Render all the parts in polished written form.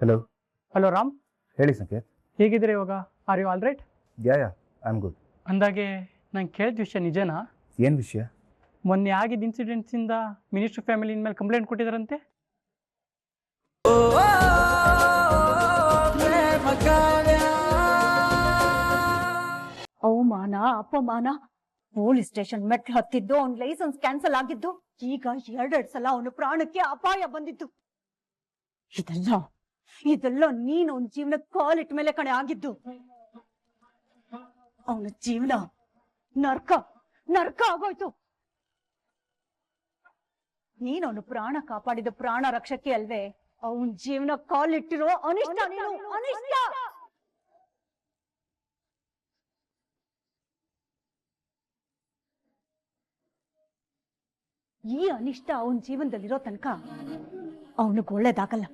Hello. Hello Ram, ಹೇಳಿ ಸಂಕೇತ್. ಹೇಗಿದ್ದೀರಾ ಇವಾಗ? Are you all right? Yeah I am good. ಅಂದಾಗೆ ನಂಗೆ ಕೇಳಿದ ವಿಷಯ ನಿಜನಾ? ಏನು ವಿಷಯ? ಮೊನ್ನೆ ಆಗಿದ್ದ ಇನ್ಸಿಡೆಂಟ್ಸಿಂದ ಮಿನಿಸ್ಟರ್ ಫ್ಯಾಮಿಲಿ ಮೇಲೆ ಕಂಪ್ಲೇಂಟ್ ಕೊಟ್ಟಿದ್ದಾರಂತೆ. ಅವಮಾನ, ಅಪಮಾನ, ಪೊಲೀಸ್ ಸ್ಟೇಷನ್ ಮೆಟ್ಲು ಹತ್ತಿದ್ದು, ಅವನ್ ಲೈಸೆನ್ಸ್ ಕ್ಯಾನ್ಸಲ್ ಆಗಿದ್ದು, ಈಗ ಎರಡೆರಡು ಸಲ ಅವನ ಪ್ರಾಣಕ್ಕೆ ಅಪಾಯ ಬಂದಿತ್ತು. ಇದೆಲ್ಲ ನೀನು ಅವನ ಜೀವನ ಕಾಲಿಟ್ಟ ಮೇಲೆ ಕಣೆ ಆಗಿದ್ದು. ಅವನ ಜೀವನ ನರ್ಕ ನರ್ಕ ಆಗೋಯ್ತು. ನೀನು ಅವನು ಪ್ರಾಣ ಕಾಪಾಡಿದ ಪ್ರಾಣ ರಕ್ಷಕ್ಕೆ ಅಲ್ವೇ ಅವನ ಜೀವನ ಕಾಲಿಟ್ಟಿರೋ ಅನಿಷ್ಟ. ನೀನು ಅನಿಷ್ಟ. ಈ ಅನಿಷ್ಟ ಅವನ ಜೀವನದಲ್ಲಿರೋ ತನಕ ಅವನಿಗೆ ಒಳ್ಳೇದಾಗಲ್ಲ.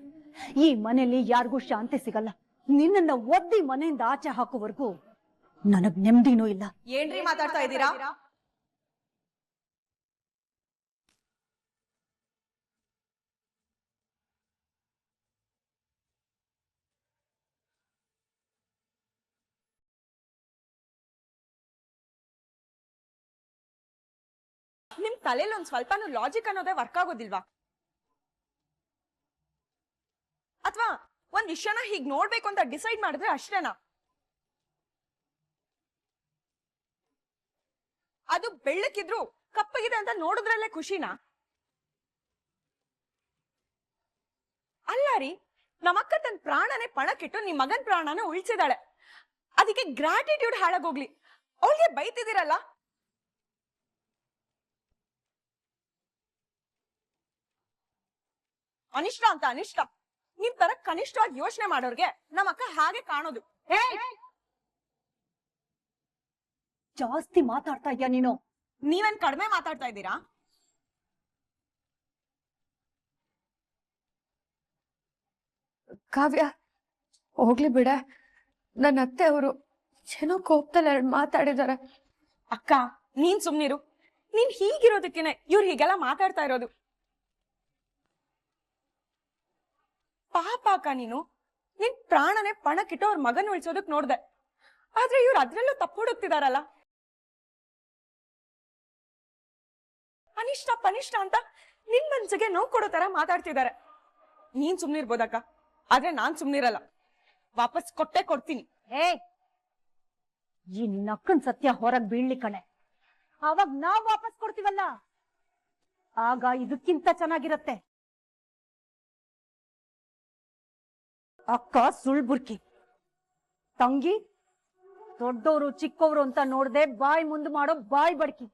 ಈ ಮನೆಯಲ್ಲಿ ಯಾರಿಗೂ ಶಾಂತಿ ಸಿಗಲ್ಲ. ನಿನ್ನನ್ನ ಒದ್ದಿ ಮನೆಯಿಂದ ಆಚೆ ಹಾಕೋವರೆಗೂ ನನಗ್ ನೆಮ್ಮದಿನೂ ಇಲ್ಲ. ಏನ್ರಿ ಮಾತಾಡ್ತಾ ಇದ್ದೀರಾ? ನಿಮ್ ತಲೆಯಲ್ಲಿ ಒಂದ್ ಸ್ವಲ್ಪನೂ ಲಾಜಿಕ್ ಅನ್ನೋದೇ ವರ್ಕ್ ಆಗೋದಿಲ್ವಾ? ಅಥವಾ ಒಂದ್ ವಿಷಯನ ಹೀಗ್ ನೋಡ್ಬೇಕು ಅಂತ ಡಿಸೈಡ್ ಮಾಡಿದ್ರೆ ಅಷ್ಟೇನಾ? ಅದು ಬೆಳ್ಳಕ್ಕಿದ್ರು ಕಪ್ಪಗಿದೆ ಅಂತ ನೋಡಿದ್ರಲ್ಲೇ ಖುಷಿನಾ? ಅಲ್ಲ ರೀ, ನಮ್ಮಕ್ಕ ತನ್ನ ಪ್ರಾಣನೇ ಪಣಕ್ಕಿಟ್ಟು ನಿಮ್ ಮಗನ್ ಪ್ರಾಣನ ಉಳಿಸಿದಾಳೆ. ಅದಕ್ಕೆ ಗ್ರಾಟಿಟ್ಯೂಡ್ ಹಾಳಾಗೋಗ್ಲಿ, ಅವಳಿಗೆ ಬೈತಿದ್ದೀರಲ್ಲ. ಅನಿಷ್ಟ ಅಂತ ಅನಿಷ್ಟ. ನಿಮ್ ತರ ಕನಿಷ್ಠವಾಗಿ ಯೋಚನೆ ಮಾಡೋರ್ಗೆ ನಮ್ಮಕ್ಕ ಹಾಗೆ ಕಾಣೋದು. ಜಾಸ್ತಿ ಮಾತಾಡ್ತಾ ಇದ್ಯಾ ನೀನು. ನೀವೇನ್ ಕಡಿಮೆ ಮಾತಾಡ್ತಾ ಇದ್ದೀರಾ? ಕಾವ್ಯ, ಹೋಗ್ಲಿ ಬಿಡ. ನನ್ನ ಅತ್ತೆ ಅವರು ಏನೋ ಕೋಪದಲ್ಲಿ ಎರಡು ಮಾತಾಡಿದಾರೆ. ಅಕ್ಕ, ನೀನ್ ಸುಮ್ನಿರು. ನೀನ್ ಹೀಗಿರೋದಕ್ಕೇನೆ ಇವ್ರು ಹೀಗೆಲ್ಲ ಮಾತಾಡ್ತಾ ಇರೋದು. ಪಾಪ ಅಕ್ಕ, ನೀನು ನಿನ್ ಪ್ರಾಣನೇ ಪಣಕ್ಕಿಟ್ಟು ಅವ್ರ ಮಗನ್ ಉಳಿಸೋದಕ್ ನೋಡ್ದೆ. ಆದ್ರೆ ಇವ್ರು ಅದ್ರಲ್ಲೂ ತಪ್ಪು ಹುಡುಕ್ತಿದಾರಲ್ಲ. ಅನಿಷ್ಟ ಪನಿಷ್ಠ ಅಂತ ನಿನ್ ಮನ್ಸಿಗೆ ನೋವು ಕೊಡೋ ತರ ಮಾತಾಡ್ತಿದ್ದಾರೆ. ನೀನ್ ಸುಮ್ನಿರ್ಬೋದಕ್ಕ, ಆದ್ರೆ ನಾನ್ ಸುಮ್ನಿರಲ್ಲ. ವಾಪಸ್ ಕೊಟ್ಟೆ ಕೊಡ್ತೀನಿ. ಈ ನಕ್ಕನ್ ಸತ್ಯ ಹೊರಗ್ ಬೀಳ್ಲಿ ಕಣೆ. ಅವಾಗ ನಾವ್ ವಾಪಸ್ ಕೊಡ್ತೀವಲ್ಲ, ಆಗ ಇದಕ್ಕಿಂತ ಚೆನ್ನಾಗಿರತ್ತೆ. ಅಕ್ಕ ಸುಳ್ಬುರ್ಕಿ, ತಂಗಿ ದೊಡ್ಡವರು ಚಿಕ್ಕವರು ಅಂತ ನೋಡ್ದೆ ಬಾಯಿ ಮುಂದೆ ಮಾಡೋ ಬಾಯಿ ಬಡ್ಕಿ.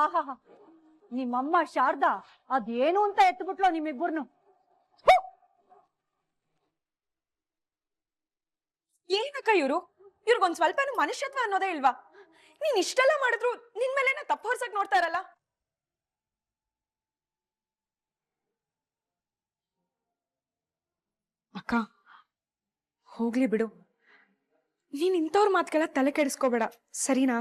ಆಹಾ, ನಿಮ್ಮಮ್ಮ ಶಾರದಾ ಅದೇನು ಅಂತ ಎತ್ಬಿಟ್ಲು ನಿಮ್ಮಿಬ್ಬರನ್ನು. ಏನಕ್ಕ ಇವ್ರಿಗೊಂದ್ ಸ್ವಲ್ಪನೂ ಮನುಷ್ಯತ್ವ ಅನ್ನೋದೇ ಇಲ್ವಾ? ನೀನ್ ಇಷ್ಟೆಲ್ಲ ಮಾಡಿದ್ರು ನಿನ್ ಮೇಲೆನ ತಪ್ಪು ಹೊರ್ಸಕ್ ನೋಡ್ತಾ ಇರಲ್ಲ. ಅಕ್ಕ, ಹೋಗ್ಲಿ ಬಿಡು. ನೀನ್ ಇಂಥವ್ರ ಮಾತ್ಗೆಲ್ಲ ತಲೆ ಕೆಡಿಸ್ಕೋಬೇಡ, ಸರಿನಾ?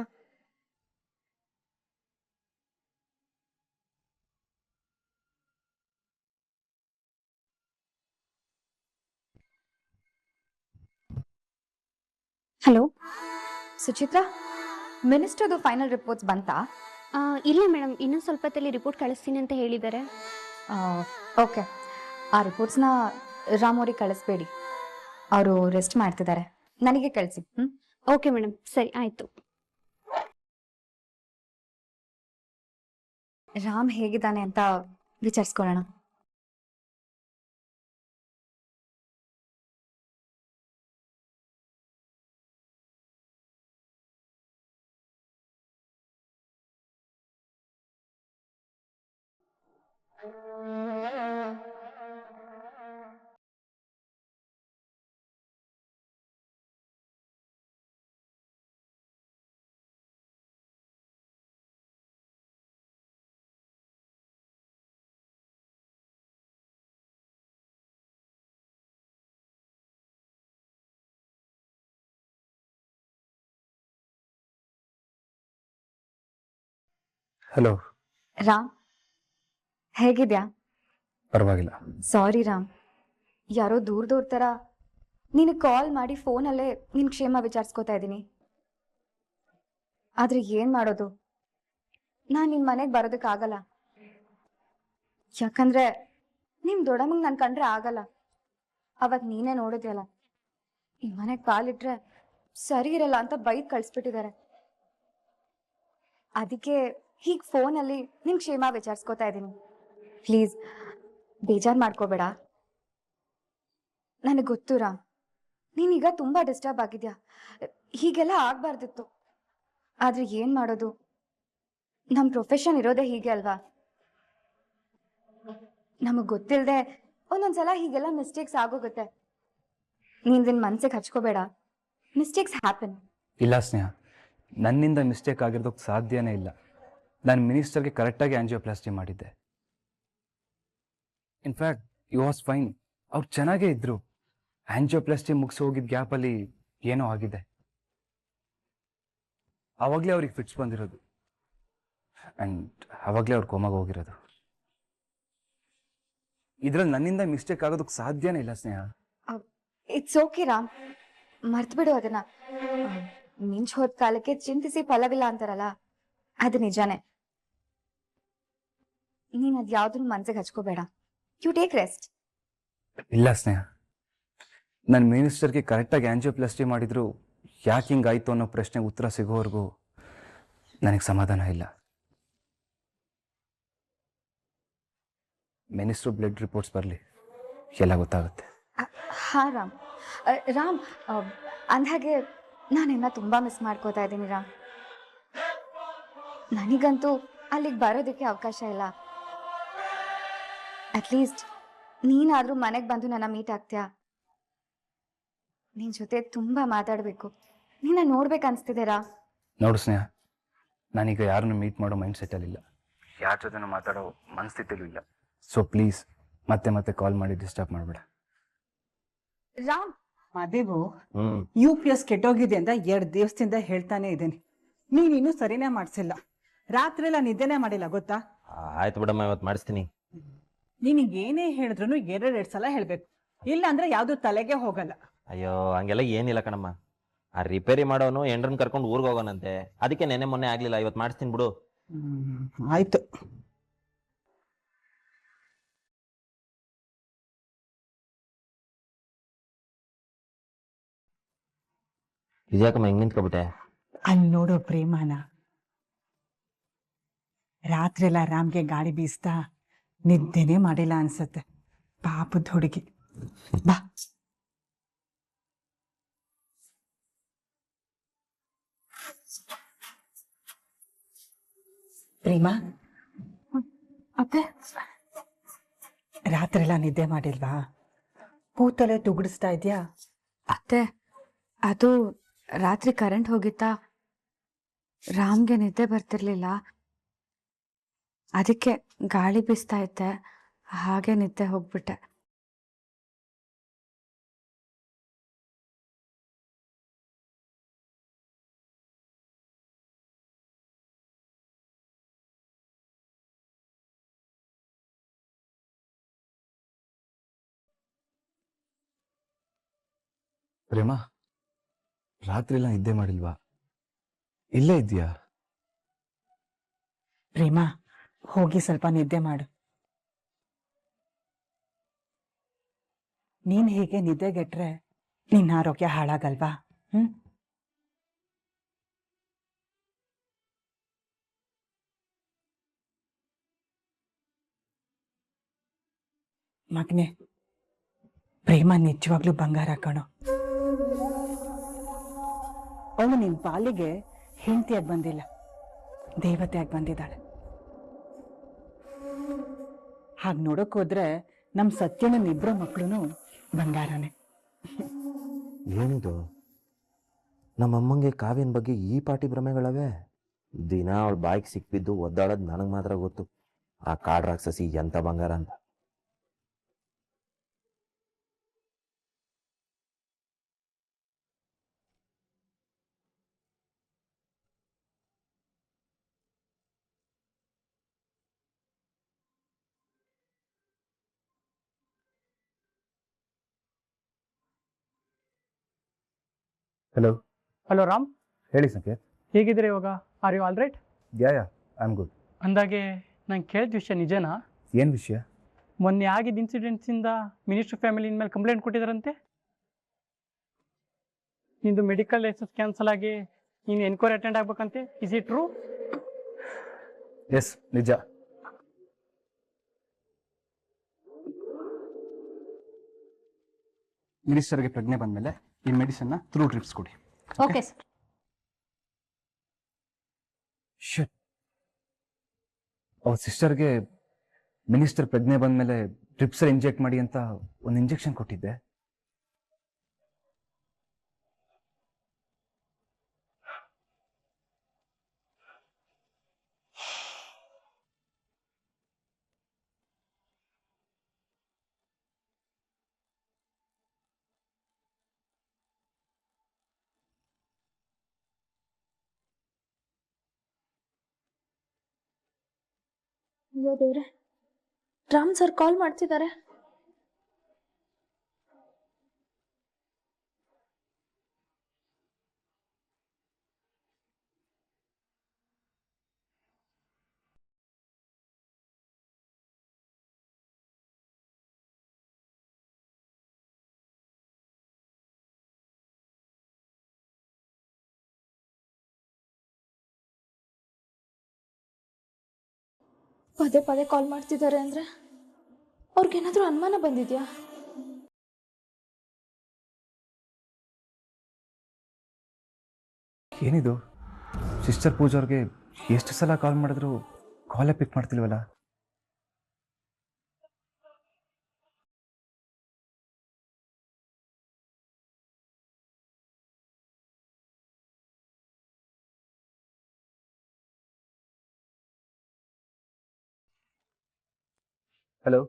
ಹಲೋ ಸುಚಿತ್ರಾ, ಮಿನಿಸ್ಟರ್ದು ಫೈನಲ್ ರಿಪೋರ್ಟ್ಸ್ ಬಂತಾ? ಇಲ್ಲ ಮೇಡಮ್, ಇನ್ನೂ ಸ್ವಲ್ಪ ಹೊತ್ತಲ್ಲಿ ರಿಪೋರ್ಟ್ ಕಳಿಸ್ತೀನಿ ಅಂತ ಹೇಳಿದ್ದಾರೆ. ಓಕೆ, ಆ ರಿಪೋರ್ಟ್ಸ್ನ ರಾಮ್ ಅವ್ರಿಗೆ ಕಳಿಸ್ಬೇಡಿ, ಅವರು ರೆಸ್ಟ್ ಮಾಡ್ತಿದ್ದಾರೆ. ನನಗೆ ಕಳಿಸಿ. ಓಕೆ ಮೇಡಮ್, ಸರಿ ಆಯಿತು. ರಾಮ್ ಹೇಗಿದ್ದಾನೆ ಅಂತ ವಿಚಾರಿಸ್ಕೊಳ್ಳೋಣ. ಹಲೋ ರಾಮ್, ಹೇಗಿದ್ಯಾ? ಪರವಾಗಿಲ್ಲ. ಸಾರಿ ರಾಮ್, ಯಾರೋ ದೂರದವ್ರ ಥರ ನಿನಗೆ ಕಾಲ್ ಮಾಡಿ ಫೋನಲ್ಲೇ ನಿನ್ನ ಕ್ಷೇಮ ವಿಚಾರಿಸ್ಕೋತಾ ಇದ್ದೀನಿ. ಆದರೆ ಏನು ಮಾಡೋದು, ನಾನು ನಿನ್ನ ಮನೆಗೆ ಬರೋದಕ್ಕಾಗಲ್ಲ. ಯಾಕಂದರೆ ನಿಮ್ಮ ದೊಡ್ಡಮ್ಮಂಗೆ ನಾನು ಕಂಡ್ರೆ ಆಗಲ್ಲ. ಅವತ್ತು ನೀನೇ ನೋಡಿದ್ಯಲ್ಲ, ಈ ಮನೆಗೆ ಕಾಲಿಟ್ರೆ ಸರಿ ಇರಲ್ಲ ಅಂತ ಬೈದು ಕಳಿಸ್ಬಿಟ್ಟಿದ್ದಾರೆ. ಅದಕ್ಕೆ ಹೀಗೆ ಫೋನಲ್ಲಿ ನಿನ್ನ ಕ್ಷೇಮ ವಿಚಾರಿಸ್ಕೋತಾ ಇದ್ದೀನಿ. ಪ್ಲೀಸ್ ಬೇಜಾರು ಮಾಡ್ಕೋಬೇಡ. ನನಗೆ ಗೊತ್ತು ರಾಮ್, ನೀನೀಗ ತುಂಬ ಡಿಸ್ಟರ್ಬ್ ಆಗಿದ್ಯಾ. ಹೀಗೆಲ್ಲ ಆಗಬಾರ್ದಿತ್ತು. ಆದರೆ ಏನು ಮಾಡೋದು, ನಮ್ಮ ಪ್ರೊಫೆಷನ್ ಇರೋದೇ ಹೀಗೆ ಅಲ್ವಾ. ನಮಗೆ ಗೊತ್ತಿಲ್ಲದೆ ಒಂದೊಂದ್ಸಲ ಹೀಗೆಲ್ಲ ಮಿಸ್ಟೇಕ್ಸ್ ಆಗೋಗುತ್ತೆ. ನೀನು ನಿನ್ನ ಮನಸ್ಸಿಗೆ ಹಚ್ಕೋಬೇಡ. Mistakes happen. ಇಲ್ಲ ಸ್ನೇಹ, ನನ್ನಿಂದ ಮಿಸ್ಟೇಕ್ ಆಗಿರೋದಕ್ಕೆ ಸಾಧ್ಯನೇ ಇಲ್ಲ. ನಾನು ಮಿನಿಸ್ಟರ್ಗೆ ಕರೆಕ್ಟಾಗಿ ಆಂಜಿಯೋಪ್ಲಾಸ್ಟಿ ಮಾಡಿದ್ದೆ. In fact you was fine. ಅವ್ರು ಚೆನ್ನಾಗೇ ಇದ್ದರು. ಆಂಜಿಯೋಪ್ಲಾಸ್ಟಿ ಮುಗಿಸಿ ಹೋಗಿದ್ದ ಗ್ಯಾಪಲ್ಲಿ ಏನೋ ಆಗಿದೆ. ಆವಾಗಲೇ ಅವ್ರಿಗೆ ಫಿಟ್ಸ್ ಬಂದಿರೋದು ಆ್ಯಂಡ್ ಆವಾಗಲೇ ಅವ್ರು ಕೋಮಾಗ ಹೋಗಿರೋದು. ಇದರಲ್ಲಿ ನನ್ನಿಂದ ಮಿಸ್ಟೇಕ್ ಆಗೋದಕ್ಕೆ ಸಾಧ್ಯನೇ ಇಲ್ಲ ಸ್ನೇಹ. ಇಟ್ಸ್ ಓಕೆ ರಾಮ್, ಮರ್ತ್ಬಿಡು ಅದನ್ನ. ಮಿಂಚ್ ಹೋದ ಕಾಲಕ್ಕೆ ಚಿಂತಿಸಿ ಫಲವಿಲ್ಲ ಅಂತಾರಲ್ಲ, ಅದು ನಿಜಾನೇ. ನೀನು ಅದು ಯಾವ್ದನ್ನು ಮನ್ಸಿಗೆ ಹಚ್ಕೋಬೇಡ. You take rest. ಇಲ್ಲ ಸ್ನೇಹ, ನನ್ನ ಮಿನಿಸ್ಟರ್ಗೆ ಕರೆಕ್ಟಾಗಿ ಆಂಜಿಯೋಪ್ಲಾಸ್ಟಿ ಮಾಡಿದ್ರು ಯಾಕೆ ಹಿಂಗಾಯ್ತು ಅನ್ನೋ ಪ್ರಶ್ನೆಗೆ ಉತ್ತರ ಸಿಗೋವರೆಗೂ ನನಗೆ ಸಮಾಧಾನ ಇಲ್ಲ. ಮಿನಿಸ್ಟ್ರು ಬ್ಲಡ್ ರಿಪೋರ್ಟ್ಸ್ ಬರಲಿ, ಎಲ್ಲ ಗೊತ್ತಾಗುತ್ತೆ. ಹಾಂ ರಾಮ್. ರಾಮ್, ಅಂದ್ಹಾಗೆ ನಾನಿನ್ನ ತುಂಬ ಮಿಸ್ ಮಾಡ್ಕೋತಾ ಇದ್ದೀನಿ ರಾಮ್. ನನಗಂತೂ ಅಲ್ಲಿಗೆ ಬರೋದಕ್ಕೆ ಅವಕಾಶ ಇಲ್ಲ. ಅಟ್ಲೀಸ್ಟ್ ನೀನಾದರೂ ಮನೆಗೆ ಬಂದು ನನ್ನ ಮೀಟ್ ಆಗ್ತೀಯಾ? ನಿನ್ನ ಜೊತೆ ತುಂಬ ಮಾತಾಡಬೇಕು, ನಿನ್ನ ನೋಡ್ಬೇಕು ಅನಿಸ್ತಿದೆ ರಾಮ್. ನೋಡು ಸ್ನೇಹ, ನಾನೀಗ ಯಾರನ್ನು ಮೀಟ್ ಮಾಡೋ ಮೈಂಡ್ ಸೆಟ್ಟಲ್ಲಿಲ್ಲ. ಯಾರ ಜೊತೆನೂ ಮಾತಾಡೋ ಮನಸ್ಥಿತಿಲೂ ಇಲ್ಲ. ಸೊ ಪ್ಲೀಸ್ ಮತ್ತೆ ಮತ್ತೆ ಕಾಲ್ ಮಾಡಿ ಡಿಸ್ಟರ್ಬ್ ಮಾಡಬೇಡ. ರಾಮ್, ಮಾದೇವು, UPS ಕೆಟ್ಟೋಗಿದೆ ಅಂತ 2 ದಿವಸದಿಂದ ಹೇಳ್ತಾನೆ ಇದ್ದೀನಿ. ನೀನಿನ್ನೂ ಸರಿನೇ ಮಾಡಿಸಿಲ್ಲ. ರಾತ್ರಿ ಎಲ್ಲ ನಿದ್ದೆನೇ ಮಾಡಿಲ್ಲ ಗೊತ್ತಾ? ಆಯ್ತು ಬಿಡಮ್ಮ, ಇವತ್ತು ಮಾಡಿಸ್ತೀನಿ. ನಿನಗೆ ಏನೇ ಹೇಳಿದ್ರು 2 ಸಲ ಹೇಳ್ಬೇಕು, ಇಲ್ಲ ಅಂದ್ರೆ ಯಾವ್ದು ತಲೆಗೆ ಹೋಗಲ್ಲ. ಅಯ್ಯೋ ಹಂಗೆಲ್ಲ ಏನಿಲ್ಲ ಕಣಮ್ಮ. ಆ ರಿಪೇರಿ ಮಾಡೋನು ಎಂಡ್ರನ್ ಕರ್ಕೊಂಡು ಊರಿಗೆ ಹೋಗೋನಂತೆ, ಅದಕ್ಕೆ ನೆನೆ ಮೊನ್ನೆ ಆಗ್ಲಿಲ್ಲ. ಇವತ್ತು ಮಾಡಿಸ್ತೀನಿ ಬಿಡು. ಆಯ್ತು. ಇದ್ಯಾಕಮ್ಮ ಹಿಂಗ್ ನಿಂತ್ಕೊಬಿಟ್ಟೆ? ಅಲ್ಲಿ ನೋಡೋ ಪ್ರೇಮನ. ರಾತ್ರಿ ಎಲ್ಲ ರಾಮ್ಗೆ ಗಾಳಿ ಬೀಸ್ತಾ ನಿದ್ದೆನೇ ಮಾಡಿಲ್ಲ ಅನ್ಸತ್ತೆ. ಪಾಪದ ಹುಡುಗಿ. ಬಾ. ಪ್ರೇಮ, ಅತ್ತೆ, ರಾತ್ರಿ ಎಲ್ಲ ನಿದ್ದೆ ಮಾಡಿಲ್ವಾ? ಕೂತಲ್ಲೇ ತುಗುಡಿಸ್ತಾ ಇದ್ಯಾ? ಅತ್ತೆ, ಅದು ರಾತ್ರಿ ಕರೆಂಟ್ ಹೋಗಿತ್ತಾ, ರಾಮ್ಗೆ ನಿದ್ದೆ ಬರ್ತಿರ್ಲಿಲ್ಲ. ಅದಕ್ಕೆ ಗಾಳಿ ಬೀಸ್ತಾ ಇದ್ದೆ, ಹಾಗೆ ನಿದ್ದೆ ಹೋಗ್ಬಿಟ್ಟೆ. ಪ್ರೇಮ, ರಾತ್ರಿ ಎಲ್ಲ ನಿದ್ದೆ ಮಾಡಿಲ್ವಾ? ಇಲ್ಲೇ ಇದೆಯಾ? ಪ್ರೇಮ, ಹೋಗಿ ಸ್ವಲ್ಪ ನಿದ್ದೆ ಮಾಡು. ನೀನ್ ಹೀಗೆ ನಿದ್ದೆಗೆಟ್ರೆ ನಿನ್ನ ಆರೋಗ್ಯ ಹಾಳಾಗಲ್ವಾ? ಮಗನೆ, ಪ್ರೇಮ ನಿಜವಾಗ್ಲೂ ಬಂಗಾರ ಕಣೋ. ಅವಳು ನಿನ್ ಪಾಲಿಗೆ ಹೆಂಡತಿಯಾಗಿ ಬಂದಿಲ್ಲ, ದೇವತೆಯಾಗಿ ಬಂದಿದ್ದಾಳೆ. ಹಾಗೆ ನೋಡಕ್ ಹೋದ್ರೆ ನಮ್ ಸತ್ಯನ ಇಬ್ರು ಮಕ್ಕಳು ಬಂಗಾರನೇ. ಏನಿದು, ನಮ್ಮಮ್ಮಂಗೆ ಕಾವ್ಯನ ಬಗ್ಗೆ ಈ ಪಾಟಿ ಭ್ರಮೆಗಳವೆ? ದಿನ ಅವಳ ಬಾಯಿಗೆ ಸಿಕ್ಬಿದ್ದು ಒದ್ದಾಡೋದು ನನಗೆ ಮಾತ್ರ ಗೊತ್ತು. ಆ ಕಾಡ್ ರಾಕ್ಷಸಿ ಎಂತ ಬಂಗಾರ ಅಂತ. ಹಲೋ. ಹಲೋ ರಾಮ್, ಹೇಳಿ ಸಂಕೇತ್. ಹೇಗಿದ್ದೀರಾ ಇವಾಗ? Are you all right? Yeah I am good. ಅಂದಾಗೆ ನಂಗೆ ಕೇಳಿದ ವಿಷಯ ನಿಜನಾ? ಏನು ವಿಷಯ? ಮೊನ್ನೆ ಆಗಿದ್ದ ಇನ್ಸಿಡೆಂಟ್ಸಿಂದ ಮಿನಿಸ್ಟರ್ ಫ್ಯಾಮಿಲಿ ಇನ್ಮೇಲೆ ಕಂಪ್ಲೇಂಟ್ ಕೊಟ್ಟಿದ್ದಾರಂತೆ. ನಿಂದು ಮೆಡಿಕಲ್ ಲೈಸೆನ್ಸ್ ಕ್ಯಾನ್ಸಲ್ ಆಗಿ ನೀನು ಎನ್ಕ್ವೈರಿ ಅಟೆಂಡ್ ಆಗ್ಬೇಕಂತೆ. Is it true? ಎಸ್, ನಿಜ. ಮಿನಿಸ್ಟರ್ಗೆ ಪ್ರಜ್ಞೆ ಬಂದಮೇಲೆ ಈ ಮೆಡಿಸನ್ನ ಥ್ರೂ ಡ್ರಿಪ್ಸ್ ಕೊಡಿ. Okay sir. ಶಿಟ್, ಅವ್ರ ಸಿಸ್ಟರ್ಗೆ ಮಿನಿಸ್ಟರ್ ಪ್ರಜ್ಞೆ ಬಂದಮೇಲೆ ಡ್ರಿಪ್ಸಲ್ಲಿ ಇಂಜೆಕ್ಟ್ ಮಾಡಿ ಅಂತ ಒಂದು ಇಂಜೆಕ್ಷನ್ ಕೊಟ್ಟಿದ್ದೆ. ದೇವ್ರೆ, ರಾಮ್ ಸರ್ ಕಾಲ್ ಮಾಡ್ತಿದ್ದಾರೆ. ಪದೇ ಪದೇ ಕಾಲ್ ಮಾಡ್ತಿದ್ದಾರೆ ಅಂದ್ರೆ ಅವ್ರಿಗೇನಾದ್ರೂ ಅನುಮಾನ ಬಂದಿದ್ಯಾ? ಏನಿದು, ಸಿಸ್ಟರ್ ಪೂಜಾರ್ಗೆ ಎಷ್ಟು ಸಲ ಕಾಲ್ ಮಾಡಿದ್ರು ಕಾಲೇ ಪಿಕ್ ಮಾಡ್ತಿಲ್ವಲ್ಲ? ಹಲೋ.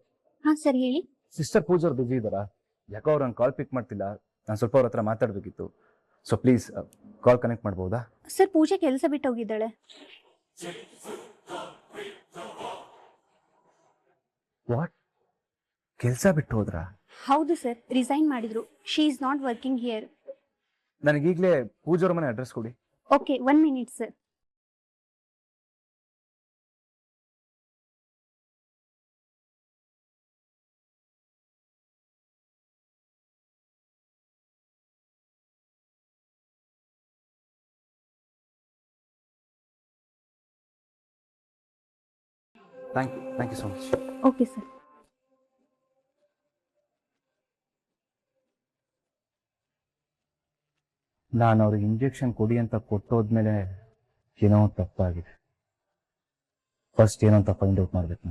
ಹಾಂ ಸರ್, ಹೇಳಿ. ಸಿಸ್ಟರ್ ಪೂಜಾರ್ ಬಿಸಿ ಇದ್ದಾರಾ? ಯಾಕೋ ಅವ್ರು ನನ್ನ ಕಾಲ್ ಪಿಕ್ ಮಾಡ್ತಿಲ್ಲ. ನಾನು ಸ್ವಲ್ಪ ಅವ್ರ ಹತ್ರ ಮಾತಾಡಬೇಕಿತ್ತು. ಸೊ ಪ್ಲೀಸ್ ಕಾಲ್ ಕನೆಕ್ಟ್ ಮಾಡ್ಬೋದಾ? ಸರ್, ಪೂಜೆ ಕೆಲಸ ಬಿಟ್ಟು ಹೋಗಿದ್ದಾಳೆ. ವಾಟ್? ಕೆಲಸ ಬಿಟ್ಟು ಹೋದ್ರಾ? ಹೌದು ಸರ್, ರಿಸೈನ್ ಮಾಡಿದ್ರು. She is not working here. ನನಗೀಗಲೇ ಪೂಜಾರ ಮನೆ ಅಡ್ರೆಸ್ ಕೊಡಿ. Okay, 1 minute sir. Thank you so much. Okay sir. ನಾನು ಅವ್ರಿಗೆ ಇಂಜೆಕ್ಷನ್ ಕೊಡಿ ಅಂತ ಕೊಟ್ಟೋದ್ಮೇಲೆ ಏನೋ ತಪ್ಪಾಗಿದೆ. ಫಸ್ಟ್ ಏನೋ ಅಂತ ಫೈಂಡ್ ಔಟ್ ಮಾಡಬೇಕು.